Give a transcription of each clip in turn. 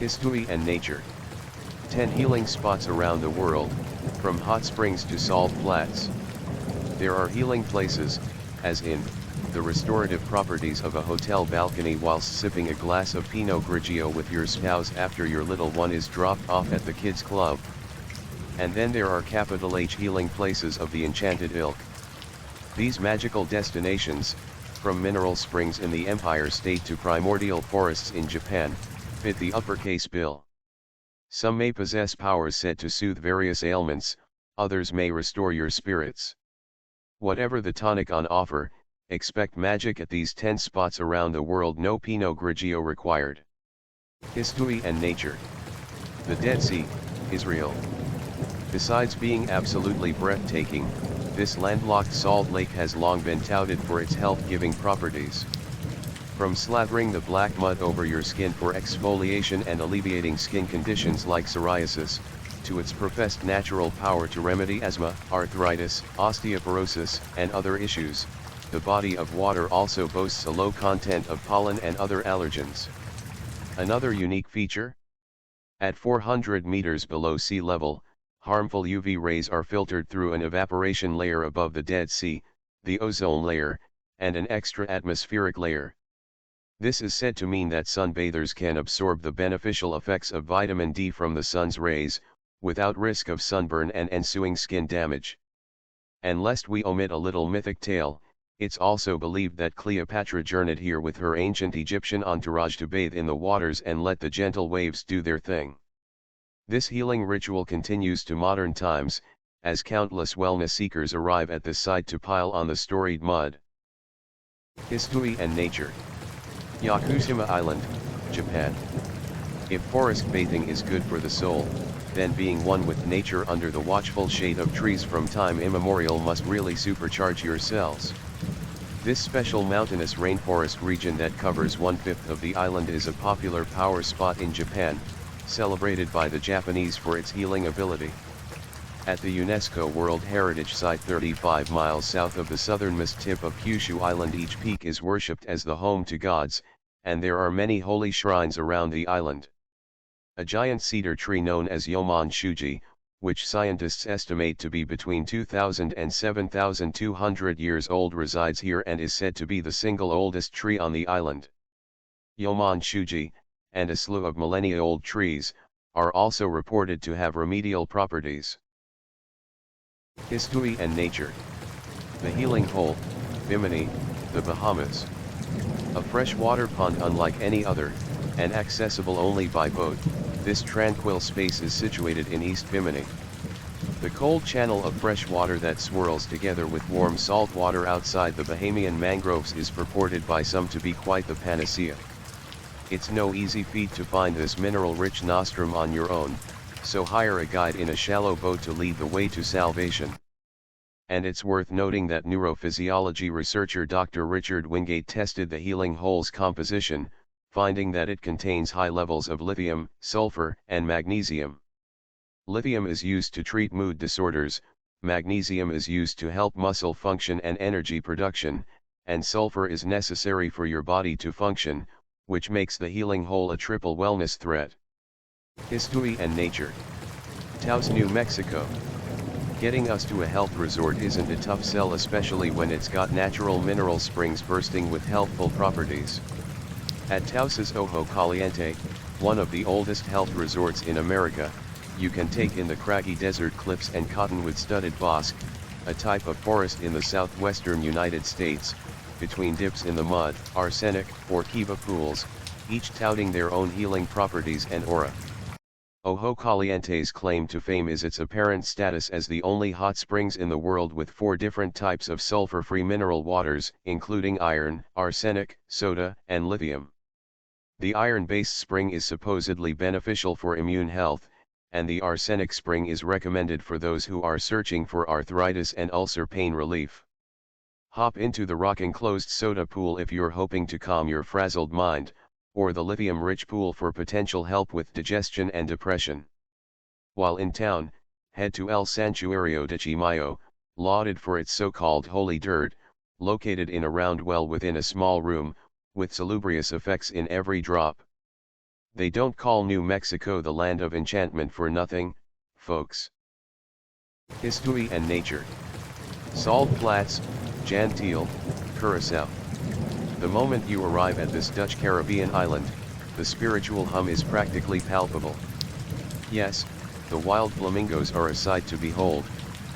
History and nature. 10 healing spots around the world, from hot springs to salt flats. There are healing places, as in, the restorative properties of a hotel balcony whilst sipping a glass of Pinot Grigio with your spouse after your little one is dropped off at the kids club. And then there are capital H healing places of the enchanted ilk. These magical destinations, from mineral springs in the Empire State to primordial forests in Japan, fit the uppercase bill. Some may possess powers said to soothe various ailments, others may restore your spirits. Whatever the tonic on offer, expect magic at these 10 spots around the world. No Pinot Grigio required. History and nature. The Dead Sea, Israel. Besides being absolutely breathtaking, this landlocked salt lake has long been touted for its health-giving properties. From slathering the black mud over your skin for exfoliation and alleviating skin conditions like psoriasis, to its professed natural power to remedy asthma, arthritis, osteoporosis, and other issues, the body of water also boasts a low content of pollen and other allergens. Another unique feature? At 400 meters below sea level, harmful UV rays are filtered through an evaporation layer above the Dead Sea, the ozone layer, and an extra atmospheric layer. This is said to mean that sunbathers can absorb the beneficial effects of vitamin D from the sun's rays, without risk of sunburn and ensuing skin damage. And lest we omit a little mythic tale, it's also believed that Cleopatra journeyed here with her ancient Egyptian entourage to bathe in the waters and let the gentle waves do their thing. This healing ritual continues to modern times, as countless wellness seekers arrive at the site to pile on the storied mud. History and nature. Yakushima Island, Japan. If forest bathing is good for the soul, then being one with nature under the watchful shade of trees from time immemorial must really supercharge your cells. This special mountainous rainforest region that covers 1/5 of the island is a popular power spot in Japan, celebrated by the Japanese for its healing ability. At the UNESCO World Heritage Site 35 miles south of the southernmost tip of Kyushu Island, each peak is worshipped as the home to gods, and there are many holy shrines around the island. A giant cedar tree known as Yomon Shuji, which scientists estimate to be between 2,000 and 7,200 years old, resides here and is said to be the single oldest tree on the island. Yomon Shuji, and a slew of millennia-old trees, are also reported to have remedial properties. History and nature. The Healing Hole, Bimini, the Bahamas. A freshwater pond unlike any other, and accessible only by boat, this tranquil space is situated in East Bimini. The cold channel of fresh water that swirls together with warm salt water outside the Bahamian mangroves is purported by some to be quite the panacea. It's no easy feat to find this mineral-rich nostrum on your own, so hire a guide in a shallow boat to lead the way to salvation. And it's worth noting that neurophysiology researcher Dr. Richard Wingate tested the Healing Hole's composition, finding that it contains high levels of lithium, sulfur, and magnesium. Lithium is used to treat mood disorders, magnesium is used to help muscle function and energy production, and sulfur is necessary for your body to function, which makes the Healing Hole a triple wellness threat. History and nature. Taos, New Mexico. Getting us to a health resort isn't a tough sell, especially when it's got natural mineral springs bursting with healthful properties. At Taos's Ojo Caliente, one of the oldest health resorts in America, you can take in the craggy desert cliffs and cottonwood-studded bosque, a type of forest in the southwestern United States, between dips in the mud, arsenic, or kiva pools, each touting their own healing properties and aura. Ojo Caliente's claim to fame is its apparent status as the only hot springs in the world with 4 different types of sulfur-free mineral waters, including iron, arsenic, soda, and lithium. The iron-based spring is supposedly beneficial for immune health, and the arsenic spring is recommended for those who are searching for arthritis and ulcer pain relief. Hop into the rock-enclosed soda pool if you're hoping to calm your frazzled mind, or the lithium-rich pool for potential help with digestion and depression. While in town, head to El Santuario de Chimayo, lauded for its so-called holy dirt, located in a round well within a small room, with salubrious effects in every drop. They don't call New Mexico the land of enchantment for nothing, folks. History and nature. Salt Flats, Jantiel, Curaçao. The moment you arrive at this Dutch Caribbean island, the spiritual hum is practically palpable. Yes, the wild flamingos are a sight to behold,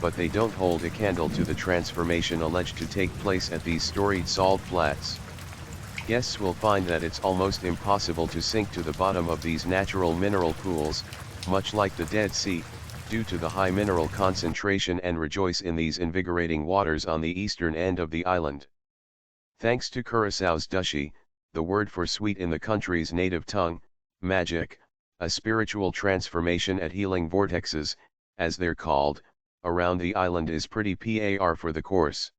but they don't hold a candle to the transformation alleged to take place at these storied salt flats. Guests will find that it's almost impossible to sink to the bottom of these natural mineral pools, much like the Dead Sea, due to the high mineral concentration, and rejoice in these invigorating waters on the eastern end of the island. Thanks to Curaçao's dushi, the word for sweet in the country's native tongue, magic, a spiritual transformation at healing vortexes, as they're called, around the island is pretty par for the course.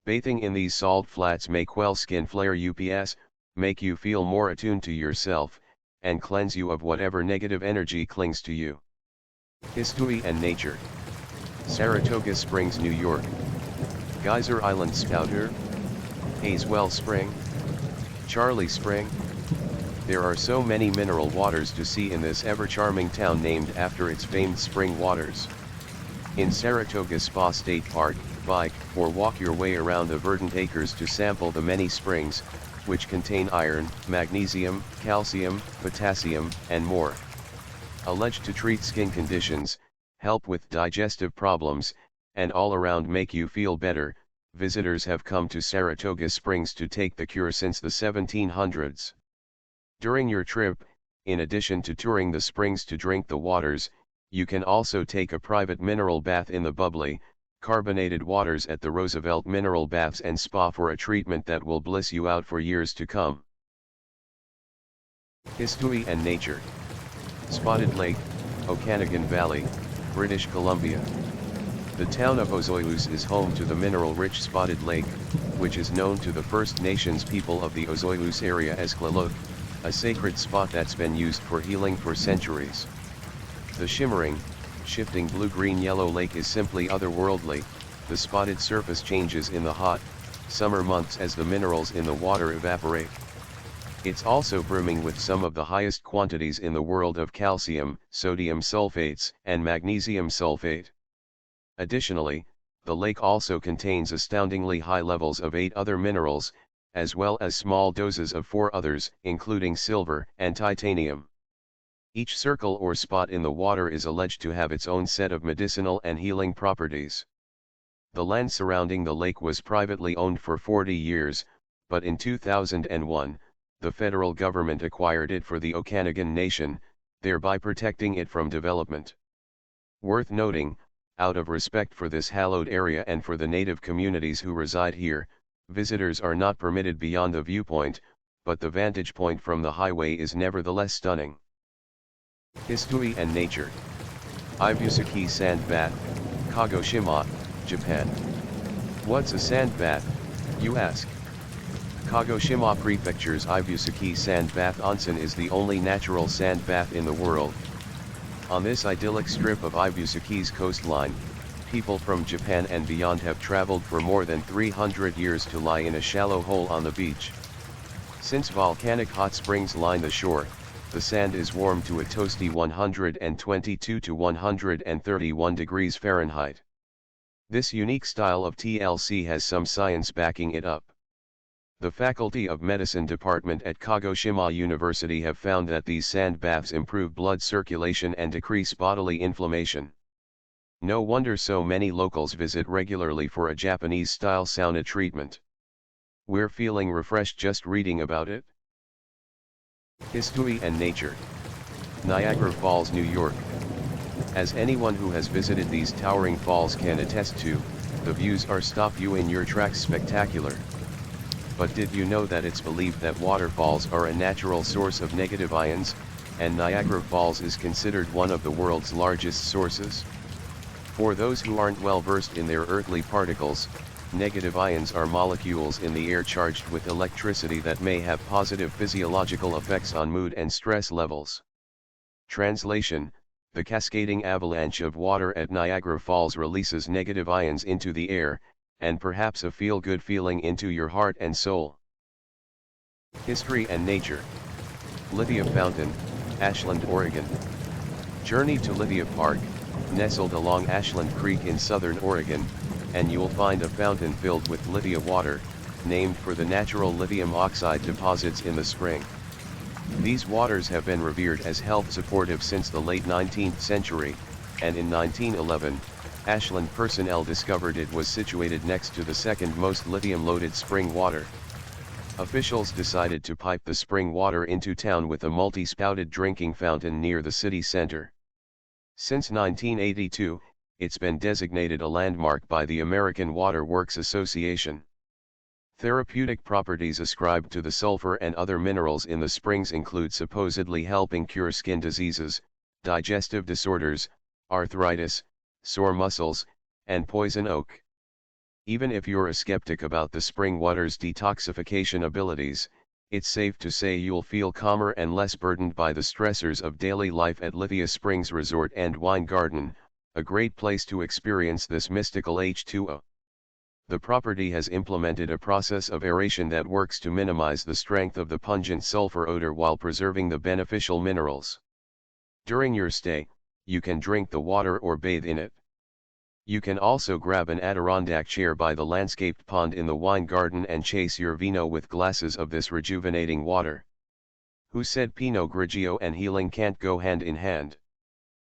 Bathing in these salt flats may quell skin flare ups, make you feel more attuned to yourself, and cleanse you of whatever negative energy clings to you. History and nature. Saratoga Springs, New York. Geyser Island Spouter, Hazewell Spring, Charlie Spring. There are so many mineral waters to see in this ever-charming town named after its famed spring waters. In Saratoga Spa State Park, bike or walk your way around the verdant acres to sample the many springs, which contain iron, magnesium, calcium, potassium, and more. Alleged to treat skin conditions, help with digestive problems, and all around make you feel better, visitors have come to Saratoga Springs to take the cure since the 1700s. During your trip, in addition to touring the springs to drink the waters, you can also take a private mineral bath in the bubbly, carbonated waters at the Roosevelt Mineral Baths and Spa for a treatment that will bliss you out for years to come. History and nature. Spotted Lake, Okanagan Valley, British Columbia. The town of Ozoilus is home to the mineral-rich Spotted Lake, which is known to the First Nations people of the Ozoilus area as Klalook, a sacred spot that's been used for healing for centuries. The shimmering, shifting blue-green-yellow lake is simply otherworldly. The spotted surface changes in the hot, summer months as the minerals in the water evaporate. It's also brimming with some of the highest quantities in the world of calcium, sodium sulfates, and magnesium sulfate. Additionally, the lake also contains astoundingly high levels of 8 other minerals, as well as small doses of 4 others, including silver and titanium. Each circle or spot in the water is alleged to have its own set of medicinal and healing properties. The land surrounding the lake was privately owned for 40 years, but in 2001, the federal government acquired it for the Okanagan Nation, thereby protecting it from development. Worth noting, out of respect for this hallowed area and for the native communities who reside here, visitors are not permitted beyond the viewpoint, but the vantage point from the highway is nevertheless stunning. History and nature. Ibusuki Sand Bath, Kagoshima, Japan. What's a sand bath, you ask? Kagoshima Prefecture's Ibusuki Sand Bath Onsen is the only natural sand bath in the world. On this idyllic strip of Ibusuki's coastline, people from Japan and beyond have traveled for more than 300 years to lie in a shallow hole on the beach. Since volcanic hot springs line the shore, the sand is warmed to a toasty 122 to 131 degrees Fahrenheit. This unique style of TLC has some science backing it up. The Faculty of Medicine Department at Kagoshima University have found that these sand baths improve blood circulation and decrease bodily inflammation. No wonder so many locals visit regularly for a Japanese-style sauna treatment. We're feeling refreshed just reading about it. History and nature. Niagara Falls, New York. As anyone who has visited these towering falls can attest to, the views are stop you in your tracks spectacular. But did you know that it's believed that waterfalls are a natural source of negative ions, and Niagara Falls is considered one of the world's largest sources? For those who aren't well versed in their earthly particles, negative ions are molecules in the air charged with electricity that may have positive physiological effects on mood and stress levels. Translation: the cascading avalanche of water at Niagara Falls releases negative ions into the air, and perhaps a feel-good feeling into your heart and soul. History and nature. Lydia Fountain, Ashland, Oregon. Journey to Lydia Park, nestled along Ashland Creek in southern Oregon, and you'll find a fountain filled with Lydia water, named for the natural lithium oxide deposits in the spring. These waters have been revered as health supportive since the late 19th century, and in 1911, Ashland personnel discovered it was situated next to the second most lithium-loaded spring water. Officials decided to pipe the spring water into town with a multi-spouted drinking fountain near the city center. Since 1982, it's been designated a landmark by the American Water Works Association. Therapeutic properties ascribed to the sulfur and other minerals in the springs include supposedly helping cure skin diseases, digestive disorders, arthritis, sore muscles, and poison oak. Even if you're a skeptic about the spring water's detoxification abilities, it's safe to say you'll feel calmer and less burdened by the stressors of daily life at Lydia Springs Resort and Wine Garden, a great place to experience this mystical H2O. The property has implemented a process of aeration that works to minimize the strength of the pungent sulfur odor while preserving the beneficial minerals. During your stay, you can drink the water or bathe in it. You can also grab an Adirondack chair by the landscaped pond in the wine garden and chase your vino with glasses of this rejuvenating water. Who said Pinot Grigio and healing can't go hand in hand?